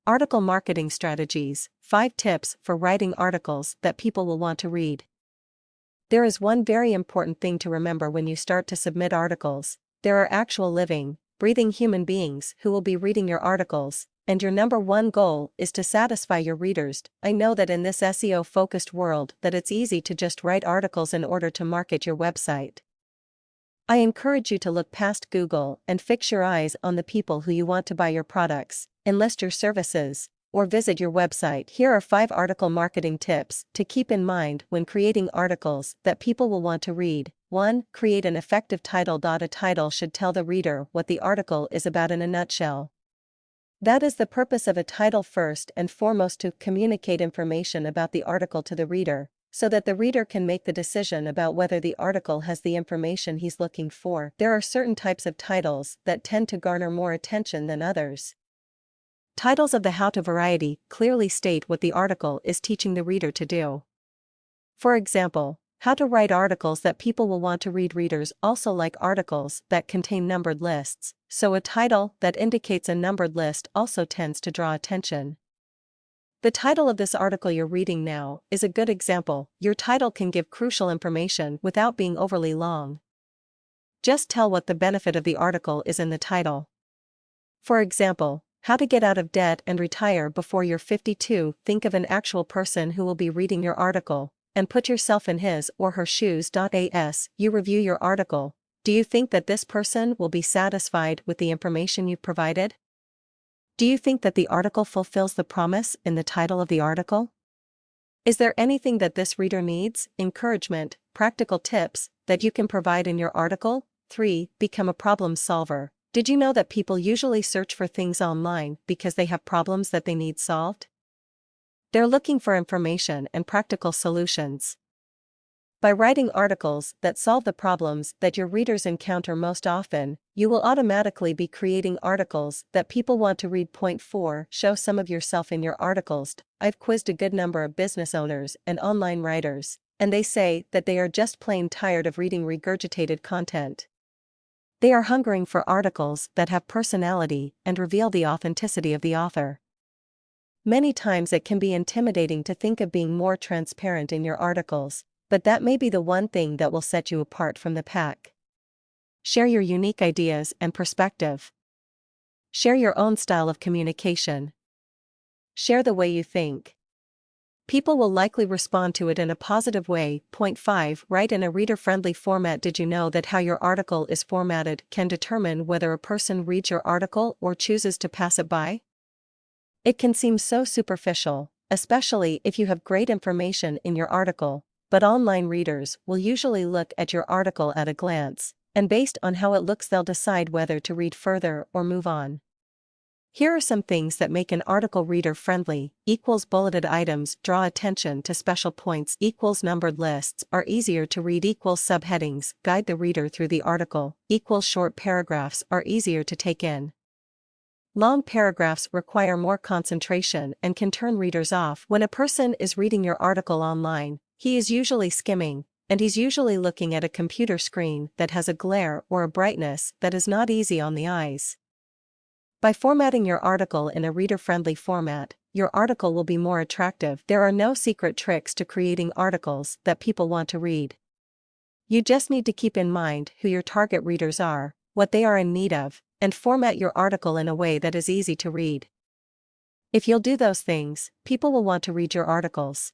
Article marketing strategies, 5 tips for writing articles that people will want to read. There is one very important thing to remember when you start to submit articles. There are actual living, breathing human beings who will be reading your articles, and your number one goal is to satisfy your readers. I know that in this SEO-focused world that it's easy to just write articles in order to market your website. I encourage you to look past Google and fix your eyes on the people who you want to buy your products, enlist your services, or visit your website. Here are 5 article marketing tips to keep in mind when creating articles that people will want to read. 1. Create an effective title. A title should tell the reader what the article is about in a nutshell. That is the purpose of a title, first and foremost, to communicate information about the article to the reader, so that the reader can make the decision about whether the article has the information he's looking for. There are certain types of titles that tend to garner more attention than others. Titles of the how-to variety clearly state what the article is teaching the reader to do. For example, how to write articles that people will want to read. Readers also like articles that contain numbered lists, so a title that indicates a numbered list also tends to draw attention. The title of this article you're reading now is a good example. Your title can give crucial information without being overly long. Just tell what the benefit of the article is in the title. For example, how to get out of debt and retire before you're 52. Think of an actual person who will be reading your article, and put yourself in his or her shoes. As you review your article, do you think that this person will be satisfied with the information you've provided? Do you think that the article fulfills the promise in the title of the article? Is there anything that this reader needs, encouragement, practical tips, that you can provide in your article? 3. Become a problem solver. Did you know that people usually search for things online because they have problems that they need solved? They're looking for information and practical solutions. By writing articles that solve the problems that your readers encounter most often, you will automatically be creating articles that people want to read. Point 4. Show some of yourself in your articles. I've quizzed a good number of business owners and online writers, and they say that they are just plain tired of reading regurgitated content. They are hungering for articles that have personality and reveal the authenticity of the author. Many times it can be intimidating to think of being more transparent in your articles, but that may be the one thing that will set you apart from the pack. Share your unique ideas and perspective. Share your own style of communication. Share the way you think. People will likely respond to it in a positive way. Point 5. Write in a reader-friendly format. Did you know that how your article is formatted can determine whether a person reads your article or chooses to pass it by? It can seem so superficial, especially if you have great information in your article, but online readers will usually look at your article at a glance, and based on how it looks they'll decide whether to read further or move on. Here are some things that make an article reader-friendly. Bulleted items draw attention to special points. Numbered lists are easier to read. Subheadings guide the reader through the article. Short paragraphs are easier to take in. Long paragraphs require more concentration and can turn readers off. When a person is reading your article online, he is usually skimming, and he's usually looking at a computer screen that has a glare or a brightness that is not easy on the eyes. By formatting your article in a reader-friendly format, your article will be more attractive. There are no secret tricks to creating articles that people want to read. You just need to keep in mind who your target readers are, what they are in need of, and format your article in a way that is easy to read. If you'll do those things, people will want to read your articles.